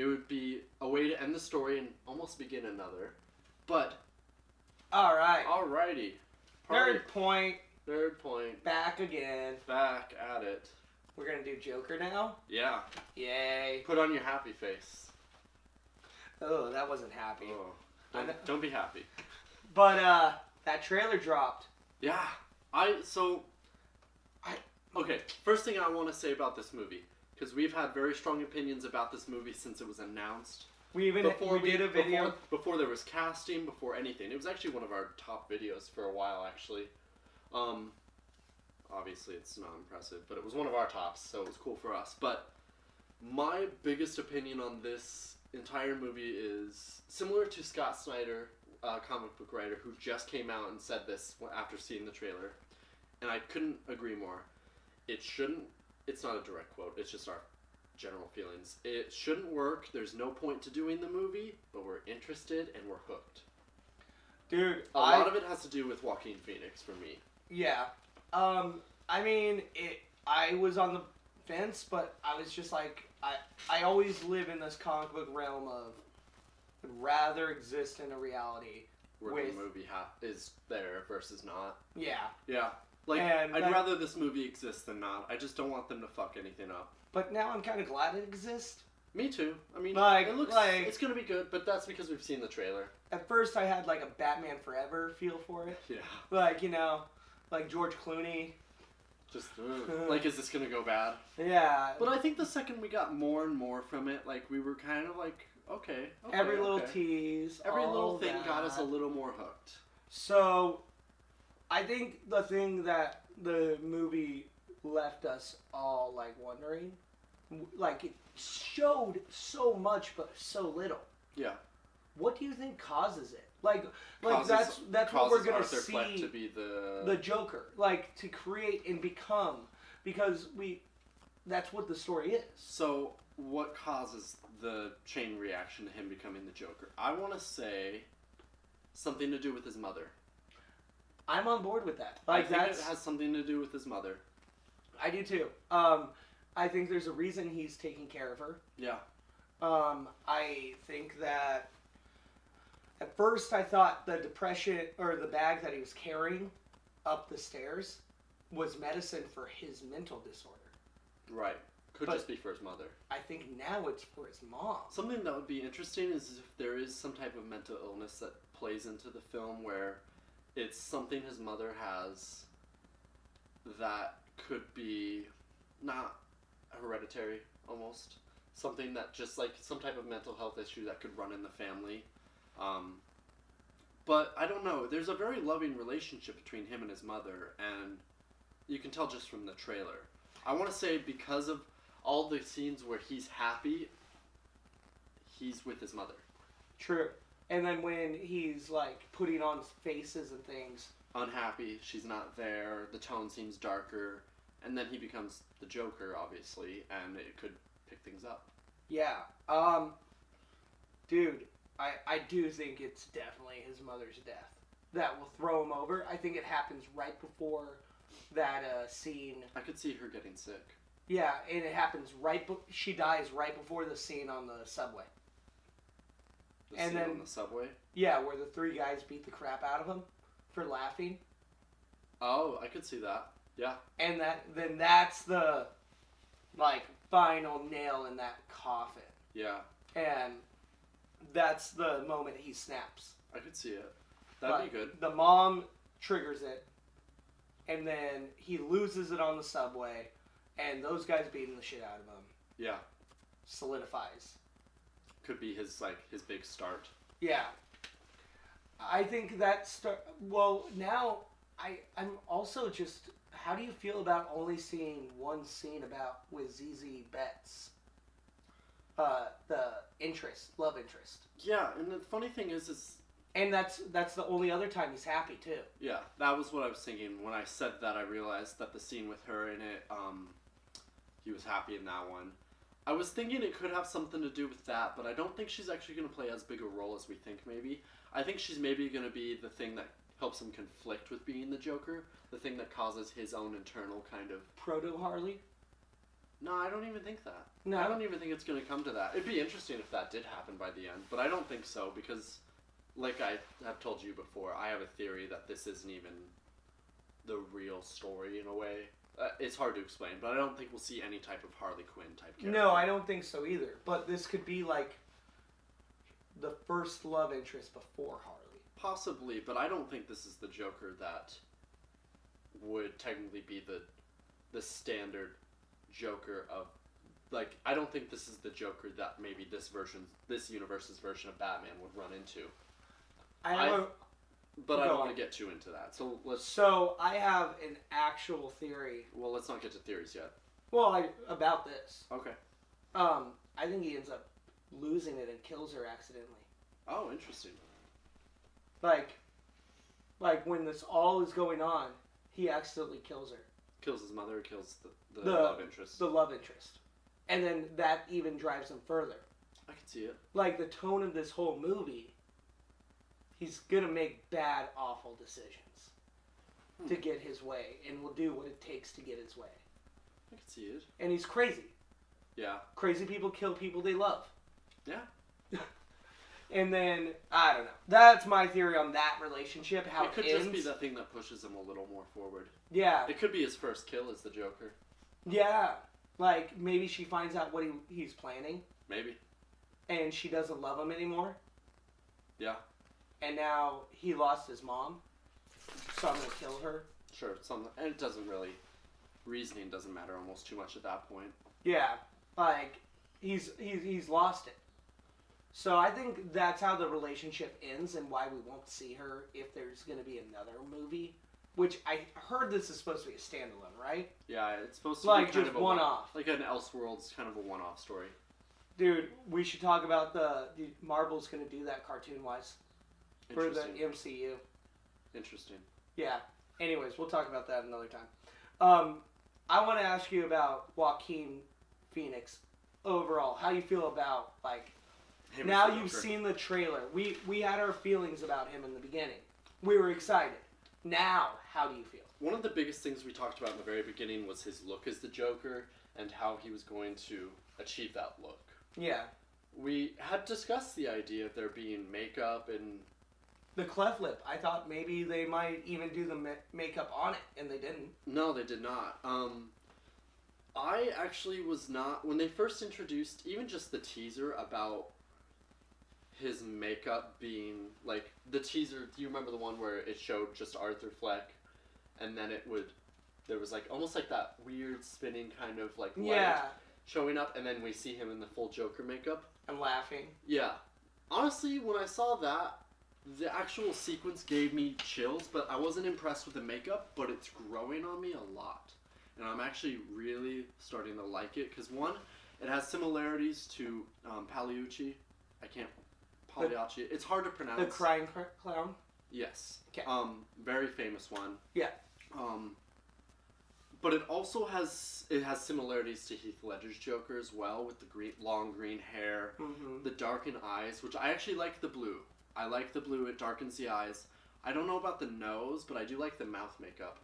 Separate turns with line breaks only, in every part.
would be a way to end the story and almost begin another. But
alright.
Alrighty.
NerdPoint. Back again.
Back at it.
We're gonna do Joker now?
Yeah.
Yay.
Put on your happy face.
Oh, that wasn't happy.
Oh. Don't be happy.
But that trailer dropped.
Yeah. Okay, first thing I want to say about this movie, because we've had very strong opinions about this movie since it was announced.
We did a video.
Before there was casting, before anything. It was actually one of our top videos for a while, actually. Obviously it's not impressive, but it was one of our tops, so it was cool for us. But my biggest opinion on this entire movie is similar to Scott Snyder, comic book writer, who just came out and said this after seeing the trailer. And I couldn't agree more. It's not a direct quote, it's just our general feelings. It shouldn't work, there's no point to doing the movie, but we're interested and we're hooked.
Dude,
a lot of it has to do with Joaquin Phoenix for me.
Yeah. I mean, I was on the fence, but I was just like, I always live in this comic book realm of would rather exist in a reality
where the movie is there versus not.
Yeah.
Yeah. Like, I'd rather this movie exist than not. I just don't want them to fuck anything up.
But now I'm kind of glad it exists.
Me too. I mean,
like,
it looks like it's gonna be good, but that's because we've seen the trailer.
At first, I had like a Batman Forever feel for it.
Yeah.
Like, you know, like George Clooney.
Just like, is this gonna go bad?
Yeah.
But I think the second we got more and more from it, like we were kind of like, okay.
Every little tease,
every little thing got us a little more hooked.
So, I think the thing that the movie left us all like wondering, like it showed so much but so little.
Yeah.
What do you think causes it? Like that's what we're gonna
Arthur
see.
Fleck to be
the Joker, like to create and become, because that's what the story is.
So what causes the chain reaction to him becoming the Joker? I want to say something to do with his mother.
I'm on board with that.
Like, I think it has something to do with his mother.
I do too. I think there's a reason he's taking care of her.
Yeah.
I think that at first I thought the depression or the bag that he was carrying up the stairs was medicine for his mental disorder.
Right. Could just be for his mother.
I think now it's for his mom.
Something that would be interesting is if there is some type of mental illness that plays into the film where it's something his mother has that could be not hereditary, almost. Something that just like some type of mental health issue that could run in the family. But I don't know. There's a very loving relationship between him and his mother, and you can tell just from the trailer. I want to say because of all the scenes where he's happy, he's with his mother.
True. And then when he's like putting on faces and things.
Unhappy, she's not there, the tone seems darker, and then he becomes the Joker, obviously, and it could pick things up.
Yeah. Dude, I do think it's definitely his mother's death that will throw him over. I think it happens right before that scene.
I could see her getting sick.
Yeah, and it happens she dies right before the scene on the subway.
The scene on the subway?
Yeah, where the three guys beat the crap out of him for laughing.
Oh, I could see that. Yeah.
And then that's the like final nail in that coffin.
Yeah.
And that's the moment he snaps.
I could see it. That'd be good.
The mom triggers it, and then he loses it on the subway, and those guys beating the shit out of him.
Yeah.
Solidifies.
Could be his big start.
Yeah. I think well, now I'm also just, how do you feel about only seeing one scene with ZZ Betts? The love interest.
Yeah, and the funny thing is
and that's the only other time he's happy too.
Yeah, that was what I was thinking. When I said that, I realized that the scene with her in it, he was happy in that one. I was thinking it could have something to do with that, but I don't think she's actually going to play as big a role as we think, maybe. I think she's maybe going to be the thing that helps him conflict with being the Joker, the thing that causes his own internal kind of...
Proto-Harley?
No, I don't even think that.
No?
I don't even think it's going to come to that. It'd be interesting if that did happen by the end, but I don't think so because, like I have told you before, I have a theory that this isn't even the real story in a way. It's hard to explain, but I don't think we'll see any type of Harley Quinn type character.
No, I don't think so either. But this could be like the first love interest before Harley.
Possibly, but I don't think this is the Joker that would technically be the standard Joker of, like, I don't think this is the Joker that maybe this universe's version of Batman would run into. But I don't want to get too into that. So
I have an actual theory.
Well, let's not get to theories yet.
Well, about this.
Okay.
I think he ends up losing it and kills her accidentally.
Oh, interesting.
Like when this all is going on, he accidentally kills her.
Kills his mother, kills the love interest.
The love interest. And then that even drives him further.
I can see it.
Like, the tone of this whole movie, he's gonna make bad, awful decisions to get his way, and will do what it takes to get his way.
I can see it.
And he's crazy.
Yeah.
Crazy people kill people they love.
Yeah.
And then, I don't know. That's my theory on that relationship, how
it could
ends.
just be the thing that pushes him a little more forward.
Yeah.
It could be his first kill as the Joker.
Yeah. Like, maybe she finds out what he's planning.
Maybe.
And she doesn't love him anymore.
Yeah.
And now he lost his mom. So I'm going to kill her.
Sure. And it doesn't really... Reasoning doesn't matter almost too much at that point.
Yeah. Like, he's lost it. So I think that's how the relationship ends and why we won't see her if there's going to be another movie. Which I heard this is supposed to be a standalone, right?
Yeah, it's supposed to
like
be kind
just
of a
one-off.
Like an Elseworlds kind of a one-off story.
Dude, we should talk about the Marvel's going to do that cartoon-wise for the MCU.
Interesting.
Yeah. Anyways, we'll talk about that another time. I want to ask you about Joaquin Phoenix overall. How you feel about, like, now you've seen the trailer. We had our feelings about him in the beginning. We were excited. Now, how do you feel?
One of the biggest things we talked about in the very beginning was his look as the Joker and how he was going to achieve that look.
Yeah.
We had discussed the idea of there being makeup and...
The cleft lip. I thought maybe they might even do the makeup on it, and they didn't.
No, they did not. I actually was not... When they first introduced even just the teaser about his makeup being... Like, the teaser... Do you remember the one where it showed just Arthur Fleck? And then it would... There was, like, almost like that weird spinning kind of, like, light showing up. And then we see him in the full Joker makeup.
And laughing.
Yeah. Honestly, when I saw that... The actual sequence gave me chills, but I wasn't impressed with the makeup, but it's growing on me a lot. And I'm actually really starting to like it, because one, it has similarities to Pagliacci. Pagliacci. It's hard to pronounce.
The crying clown?
Yes.
Okay.
Very famous one.
Yeah.
But it also has similarities to Heath Ledger's Joker as well, with the long green hair, the darkened eyes, which I actually like the blue. I like the blue. It darkens the eyes. I don't know about the nose, but I do like the mouth makeup.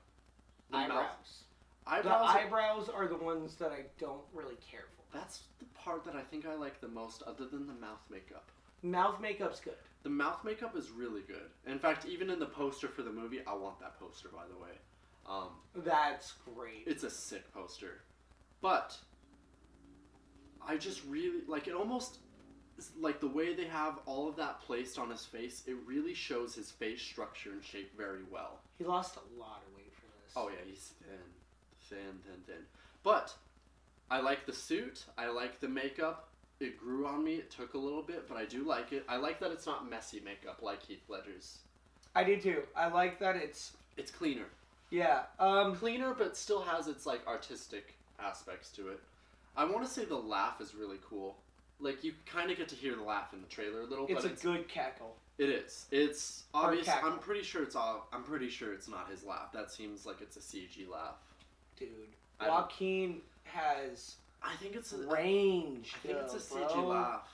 Eyebrows.
Eyebrows.
The eyebrows are the ones that I don't really care for.
That's the part that I think I like the most, other than the mouth makeup.
Mouth makeup's good.
The mouth makeup is really good. In fact, even in the poster for the movie, I want that poster, by the way.
That's great.
It's a sick poster. But I just really... Like, it almost... Like, the way they have all of that placed on his face, it really shows his face structure and shape very well.
He lost a lot of weight for this.
Oh, yeah, he's thin. But I like the suit. I like the makeup. It grew on me. It took a little bit, but I do like it. I like that it's not messy makeup like Heath Ledger's.
I do, too. I like that it's
cleaner.
Yeah.
Cleaner, but still has its, like, artistic aspects to it. I want to say the laugh is really cool. Like, you kind of get to hear the laugh in the trailer a little,
but it's a good cackle.
It is. It's obvious. I'm pretty sure it's not his laugh. That seems like it's a CG laugh.
Dude, Joaquin has.
I think it's
range.
I think it's a CG laugh.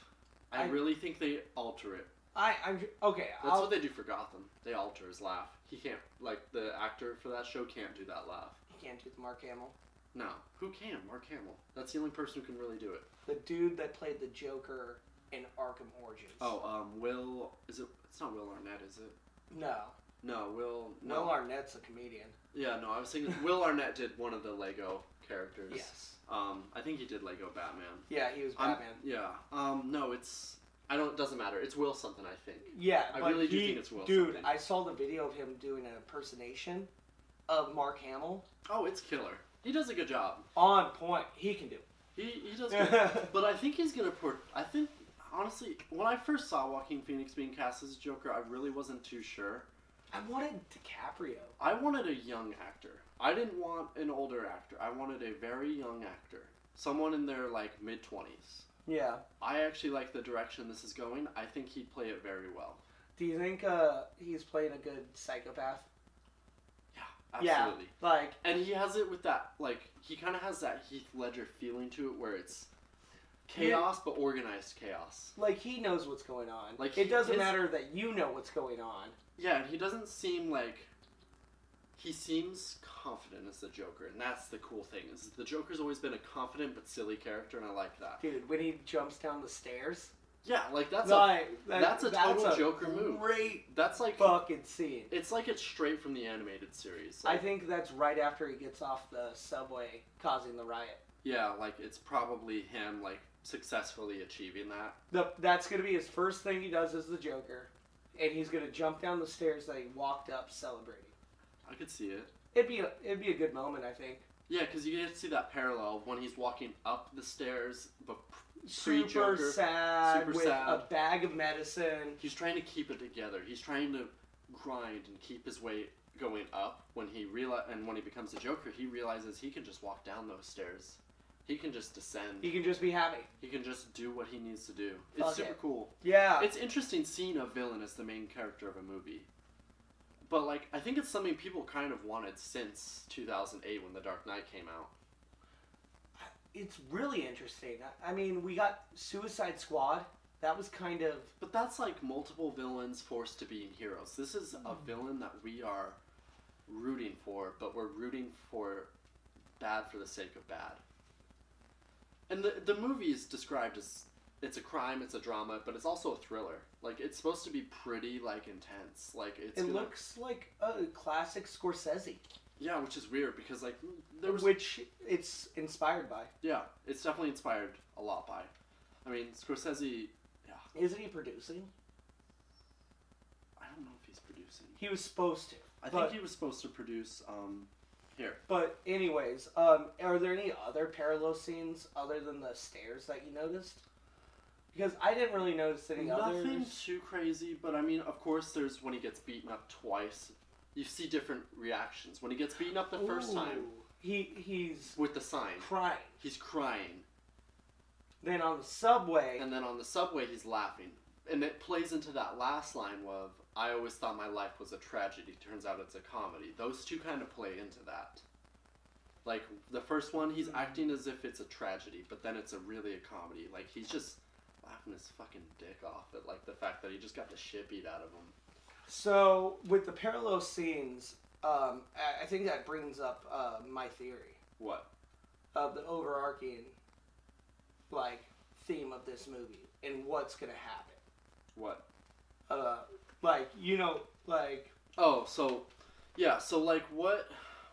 I really think they alter it.
I'm okay.
That's what they do for Gotham. They alter his laugh. He can't, like, the actor for that show can't do that laugh.
He can't do the Mark Hamill.
No. Who can? Mark Hamill. That's the only person who can really do it.
The dude that played the Joker in Arkham Origins.
Oh, Will... Is it... It's not Will Arnett, is it?
No.
No, Will... No.
Will Arnett's a comedian.
Yeah, no, I was thinking... Will Arnett did one of the Lego characters.
Yes.
I think he did Lego Batman.
Yeah, he was Batman.
No, it's... It doesn't matter. It's Will something, I think.
Yeah,
I really do think it's Will
dude,
something.
I saw the video of him doing an impersonation of Mark Hamill.
Oh, it's killer. He does a good job.
On point. He can do it.
He does good. But I think he's going to... I think, honestly, when I first saw Joaquin Phoenix being cast as Joker, I really wasn't too sure.
I wanted DiCaprio.
I wanted a young actor. I didn't want an older actor. I wanted a very young actor. Someone in their, mid-20s.
Yeah.
I actually like the direction this is going. I think he'd play it very well.
Do you think he's playing a good psychopath?
Yeah, absolutely.
Yeah,
and he has it with that, he kind of has that Heath Ledger feeling to it where it's chaos, but organized chaos.
He knows what's going on. It doesn't matter that you know what's going on.
Yeah, and he doesn't seem he seems confident as the Joker, and that's the cool thing, is the Joker's always been a confident but silly character, and I like that.
Dude, when he jumps down the stairs...
Yeah, that's a total Joker move.
Great
that's
fucking scene.
It's it's straight from the animated series.
I think that's right after he gets off the subway causing the riot.
Yeah, it's probably him, successfully achieving that.
That's going to be his first thing he does as the Joker, and he's going to jump down the stairs that he walked up celebrating.
I could see it.
It'd be a good moment, I think.
Yeah, because you get to see that parallel when he's walking up the stairs, but
super sad, with a bag of medicine.
He's trying to keep it together. He's trying to grind and keep his weight going up. When he becomes a Joker, he realizes he can just walk down those stairs. He can just descend.
He can just be happy.
He can just do what he needs to do. It's super cool.
Yeah.
It's interesting seeing a villain as the main character of a movie. But, I think it's something people kind of wanted since 2008 when The Dark Knight came out.
It's really interesting. I mean, we got Suicide Squad. That was kind of...
But that's multiple villains forced to being heroes. This is a villain that we are rooting for, but we're rooting for bad for the sake of bad. And the movie is described as... It's a crime, it's a drama, but it's also a thriller. It's supposed to be pretty, intense.
It looks like a classic Scorsese.
Yeah, which is weird, because,
Which it's inspired by.
Yeah, it's definitely inspired a lot by. I mean, Scorsese, yeah.
Isn't he producing?
I don't know if he's producing.
He was supposed to.
I think he was supposed to produce, here.
But anyways, are there any other parallel scenes other than the stairs that you noticed? Because I didn't really notice any others.
Nothing too crazy, but I mean, of course, there's when he gets beaten up twice. You see different reactions. When he gets beaten up the first time,
he's
with the sign
crying.
He's crying.
Then on the subway,
and then on the subway, he's laughing, and it plays into that last line of "I always thought my life was a tragedy. Turns out it's a comedy." Those two kind of play into that. The first one, he's acting as if it's a tragedy, but then it's really a comedy. He's just laughing his fucking dick off at the fact that he just got the shit beat out of him.
So with the parallel scenes, I think that brings up my theory.
What?
Of the overarching theme of this movie and what's gonna happen.
What?
Oh,
so yeah, so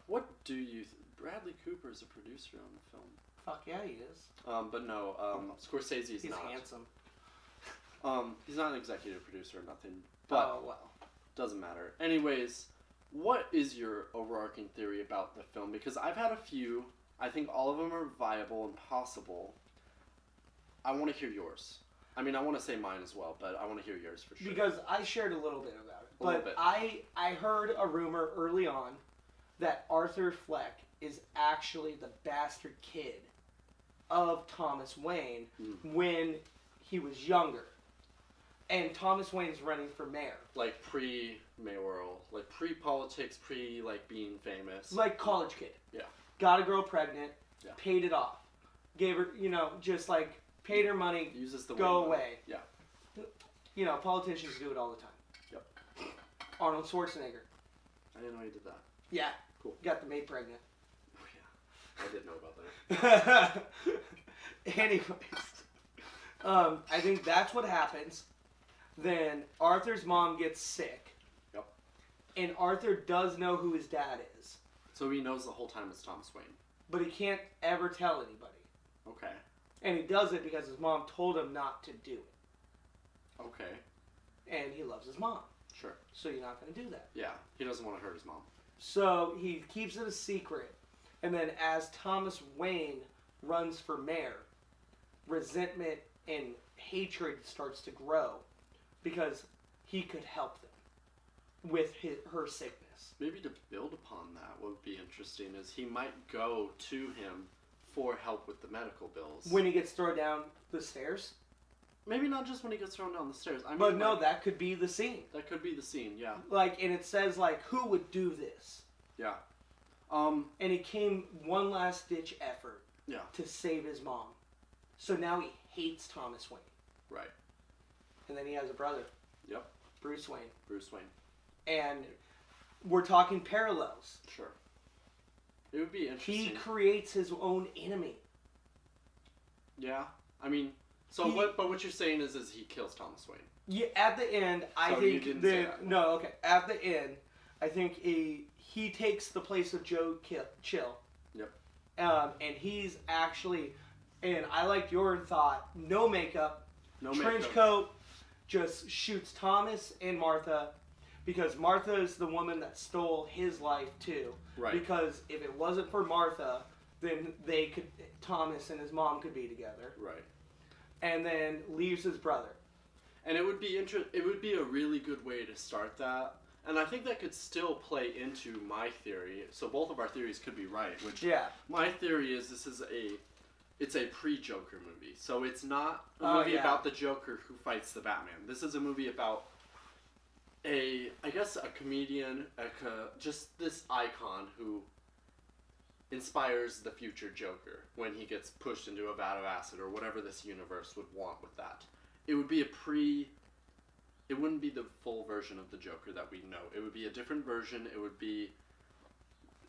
what do you? Bradley Cooper is a producer on the film.
Fuck yeah, he is.
But no, Scorsese is not.
He's handsome.
He's not an executive producer or nothing. But
well.
Doesn't matter. Anyways, what is your overarching theory about the film? Because I've had a few. I think all of them are viable and possible. I want to hear yours. I mean, I want to say mine as well, but I want to hear yours for sure.
Because I shared a little bit about it.
A little bit.
I heard a rumor early on that Arthur Fleck is actually the bastard kid of Thomas Wayne when he was younger. And Thomas Wayne's running for mayor.
Pre-mayoral. Pre-politics, being famous.
College kid.
Yeah.
Got a girl pregnant.
Yeah.
Paid it off. Gave her, just paid her money.
Uses the
go away.
Yeah.
Politicians do it all the time.
Yep.
Arnold Schwarzenegger.
I didn't know he did that.
Yeah.
Cool.
Got the maid pregnant.
Oh, yeah. I did know about that.
Anyways, I think that's what happens. Then Arthur's mom gets sick.
Yep.
And Arthur does know who his dad is.
So he knows the whole time it's Thomas Wayne.
But he can't ever tell anybody.
Okay.
And he does it because his mom told him not to do it.
Okay.
And he loves his mom.
Sure.
So you're not going to do that.
Yeah. He doesn't want to hurt his mom.
So he keeps it a secret. And then as Thomas Wayne runs for mayor, resentment and hatred starts to grow because he could help them with her sickness.
Maybe to build upon that, what would be interesting is he might go to him for help with the medical bills.
When he gets thrown down the stairs?
Maybe not just when he gets thrown down the stairs. I mean,
but no, that could be the scene.
That could be the scene, yeah.
Like, and it says, like, who would do this?
Yeah.
And it came one last ditch effort.
Yeah.
To save his mom. So now he hates Thomas Wayne.
Right.
And then he has a brother.
Yep.
Bruce Wayne.
Bruce Wayne.
And we're talking parallels.
Sure. It would be interesting.
He creates his own enemy.
Yeah. I mean, so what you're saying is he kills Thomas Wayne.
Yeah, at the end, I
So
think
you didn't say that.
No, okay. At the end, I think he takes the place of Joe Chill.
Yep.
And he's actually, and I liked your thought, no makeup, trench coat, just shoots Thomas and Martha, because Martha is the woman that stole his life too.
Right.
Because if it wasn't for Martha, then Thomas and his mom could be together.
Right.
And then leaves his brother.
And it would be it would be a really good way to start that. And I think that could still play into my theory. So both of our theories could be right. Which my theory is it's a pre-Joker movie. So it's not a movie about the Joker who fights the Batman. This is a movie about I guess a comedian, just this icon who inspires the future Joker when he gets pushed into a vat of acid or whatever this universe would want with that. It would be it wouldn't be the full version of the Joker that we know. It would be a different version. It would be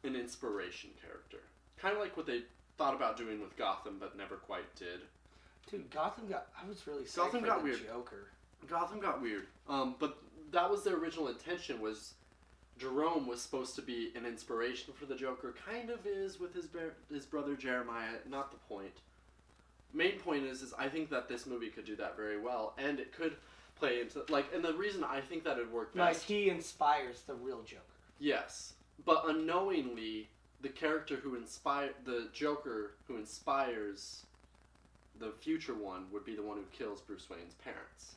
an inspiration character. Kind of like what they thought about doing with Gotham, but never quite did.
Dude, I was really psyched for the
weird.
Joker.
Gotham got weird. But that was their original intention, was Jerome was supposed to be an inspiration for the Joker. Kind of is with his brother Jeremiah. Not the point. Main point is I think that this movie could do that very well, and it could play into, like, and the reason I think that it'd work best...
Like, he inspires the real Joker.
Yes. But unknowingly, the Joker who inspires the future one would be the one who kills Bruce Wayne's parents.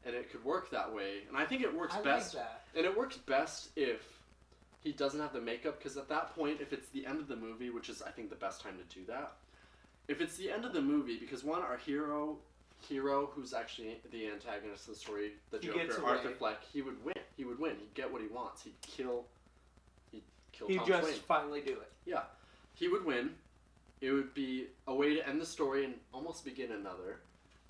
And it could work that way, and I think it works best.
Like that.
And it works best if he doesn't have the makeup, because at that point, if it's the end of the movie, which is, I think, the best time to do that, if it's the end of the movie, because one, our hero, who's actually the antagonist of the story, the Joker, Arthur Fleck, he would win. He'd get what he wants. He'd kill Thomas Wayne.
He'd just finally do it.
Yeah. He would win. It would be a way to end the story and almost begin another.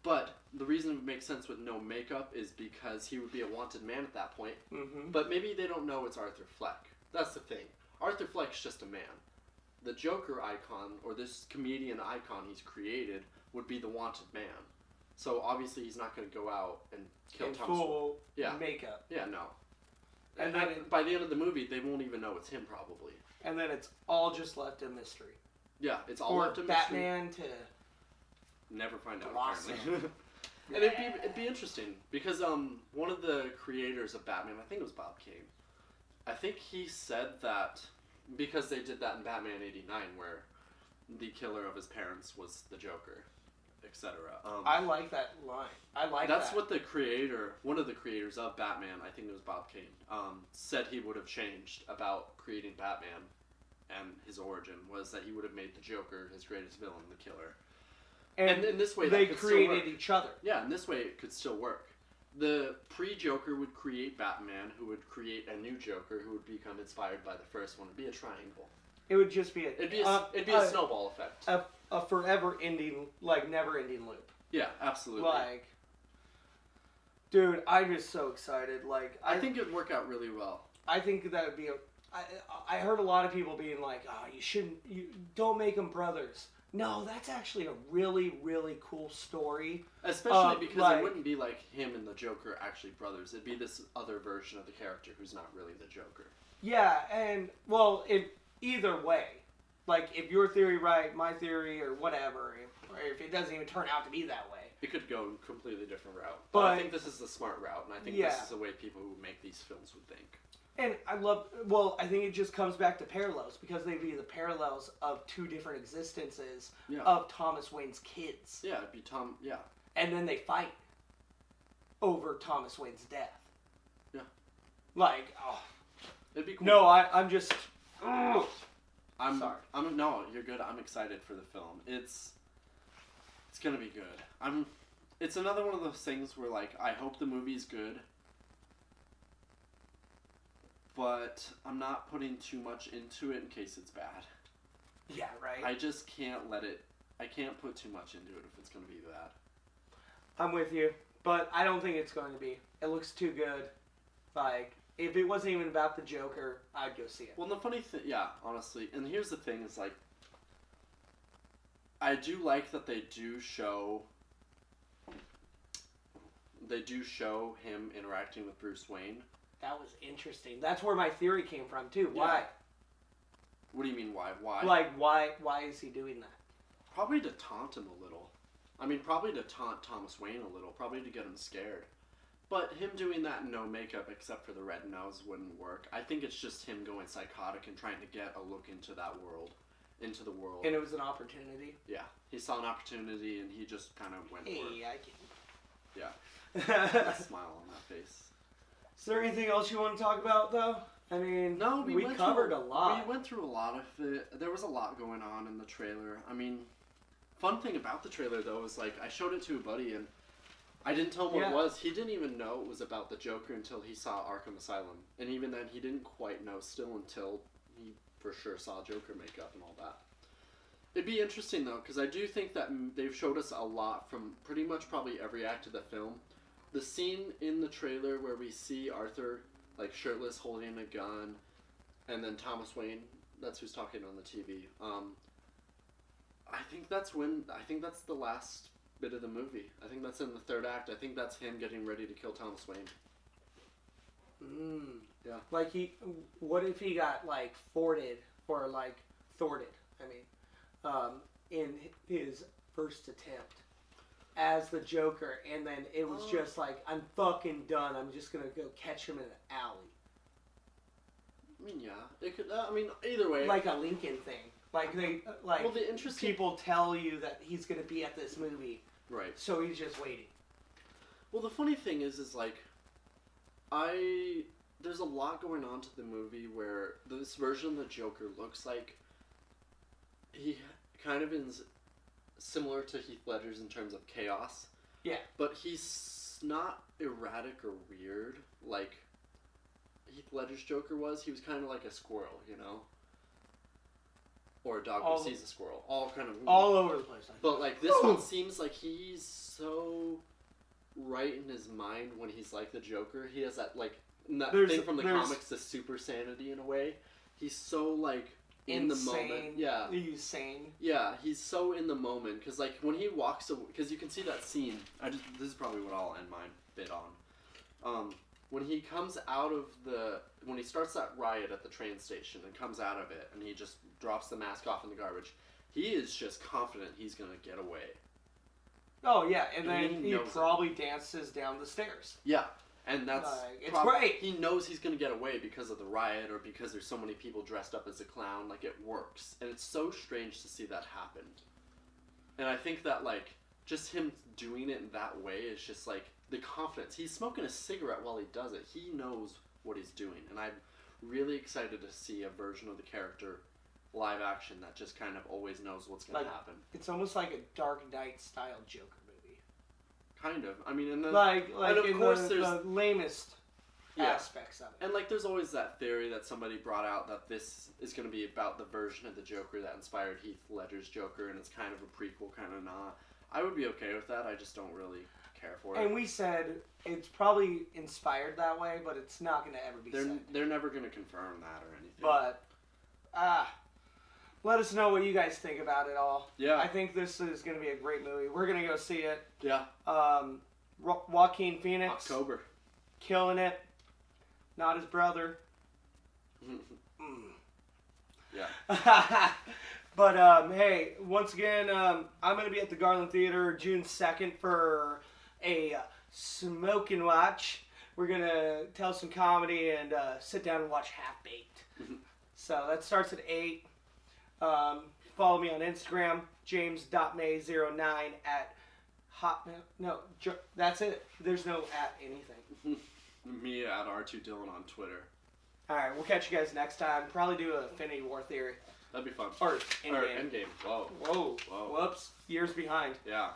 But the reason it makes sense with no makeup is because he would be a wanted man at that point.
Mm-hmm.
But maybe they don't know it's Arthur Fleck. That's the thing. Arthur Fleck's just a man. The Joker icon, or this comedian icon he's created, would be the wanted man. So obviously he's not going to go out and kill Thomas.
Full makeup.
Yeah, no.
And then
by the end of the movie, they won't even know it's him, probably.
And then it's all just left a mystery.
Yeah, it's all left a mystery.
Batman to
never find out,
blossom.
apparently. And it'd be interesting, because one of the creators of Batman, I think it was Bob Kane, I think he said that because they did that in Batman '89, where the killer of his parents was the Joker, etc.
I like that line.
That's what one of the creators of Batman, I think it was Bob Kane, said he would have changed about creating Batman and his origin, was that he would have made the Joker his greatest villain, the killer. And in this way,
they
could
created
still work.
each other.
Yeah, in this way, it could still work. The pre-Joker would create Batman, who would create a new Joker, who would become inspired by the first one. It'd be a triangle.
It would just be
it'd be a snowball effect.
A forever-ending, like, never-ending loop.
Yeah, absolutely.
Like, dude, I'm just so excited. Like,
I think it'd work out really well.
I think that would be I heard a lot of people being like, "Oh, you don't make them brothers." No, that's actually a really, really cool story.
Especially because it wouldn't be like him and the Joker actually brothers. It'd be this other version of the character who's not really the Joker.
Yeah, and well, either way, like if your theory right, my theory, or whatever, if it doesn't even turn out to be that way,
it could go a completely different route. But I think this is the smart route, and I think this is the way people who make these films would think.
And I think it just comes back to parallels, because they'd be the parallels of two different existences of Thomas Wayne's kids.
Yeah, it'd be yeah.
And then they fight over Thomas Wayne's death.
Yeah.
Like, oh.
It'd be cool.
No, I'm just...
I'm
sorry.
No, you're good. I'm excited for the film. It's gonna be good. It's another one of those things where, like, I hope the movie's good, but I'm not putting too much into it in case it's bad.
Yeah, right.
I just can't I can't put too much into it if it's going to be bad.
I'm with you, but I don't think it's going to be. It looks too good. Like, if it wasn't even about the Joker, I'd go see it.
Well, the funny thing, yeah, honestly, and here's the thing, is like, I do like that they do show him interacting with Bruce Wayne.
That was interesting. That's where my theory came from, too. Why?
What do you mean, why? Why?
Like, why is he doing that?
Probably to taunt him a little. I mean, probably to taunt Thomas Wayne a little. Probably to get him scared. But him doing that in no makeup, except for the red nose, wouldn't work. I think it's just him going psychotic and trying to get a look into that world. Into the world.
And it was an opportunity?
Yeah. He saw an opportunity and he just kind of went for it.
Hey, I can...
Yeah. A smile on that face.
Is there anything else you want to talk about, though? I mean,
no, we
covered a lot.
We went through a lot of it. There was a lot going on in the trailer. I mean, fun thing about the trailer, though, is, like, I showed it to a buddy, and I didn't tell him what it was. He didn't even know it was about the Joker until he saw Arkham Asylum. And even then, he didn't quite know still until he for sure saw Joker makeup and all that. It'd be interesting, though, because I do think that they've showed us a lot from pretty much probably every act of the film. The scene in the trailer where we see Arthur, like, shirtless, holding a gun, and then Thomas Wayne, that's who's talking on the TV. I think that's the last bit of the movie. I think that's in the third act. I think that's him getting ready to kill Thomas Wayne. Yeah.
Like, what if he got, like, thwarted, I mean, in his first attempt as the Joker, and then it was just like, I'm fucking done, I'm just gonna go catch him in an alley.
I mean, yeah, it could. I mean, either way,
like a Lincoln thing. Like the interesting people tell you that he's gonna be at this movie,
right?
So he's just waiting.
Well, the funny thing is like, there's a lot going on to the movie where this version of the Joker looks like he kind of is similar to Heath Ledger's in terms of chaos.
Yeah.
But he's not erratic or weird like Heath Ledger's Joker was. He was kind of like a squirrel, you know? Or a dog who sees a squirrel. All
over the place.
But like this one seems like he's so right in his mind when he's like the Joker. He has that like thing from the comics, the super sanity in a way. He's so like in the moment. Yeah.
He's sane.
Yeah, he's so in the moment. Because, like, when he walks away... Because you can see that scene. This is probably what I'll end my bit on. When he comes out of the... When he starts that riot at the train station and comes out of it, and he just drops the mask off in the garbage, he is just confident he's going to get away.
Oh, yeah. And then he probably dances down the stairs.
Yeah. And that's
it's great.
He knows he's going to get away because of the riot or because there's so many people dressed up as a clown. Like, it works. And it's so strange to see that happen. And I think that, like, just him doing it in that way is just, like, the confidence. He's smoking a cigarette while he does it. He knows what he's doing. And I'm really excited to see a version of the character live action that just kind of always knows what's going to happen.
It's almost like a Dark Knight style Joker.
Kind of. I mean, and then...
Like
and of course there's
the lamest aspects of it.
And, like, there's always that theory that somebody brought out that this is going to be about the version of the Joker that inspired Heath Ledger's Joker, and it's kind of a prequel, kind of not. I would be okay with that. I just don't really care for it.
And we said it's probably inspired that way, but it's not going to ever be said.
They're never going to confirm that or anything.
But, let us know what you guys think about it all.
Yeah.
I think this is going to be a great movie. We're going to go see it.
Yeah.
Joaquin Phoenix.
October.
Killing it. Not his brother.
Yeah.
But, hey, once again, I'm going to be at the Garland Theater June 2nd for a smoke and watch. We're going to tell some comedy and sit down and watch Half-Baked. So that starts at 8. Follow me on Instagram, james.may09 at hotmail. No, that's it. There's no at anything.
Me at R2Dillon on Twitter.
Alright, we'll catch you guys next time. Probably do a Infinity War theory.
That'd be fun.
Or Endgame.
Endgame. Whoa.
Whoa. Whoops. Years behind.
Yeah.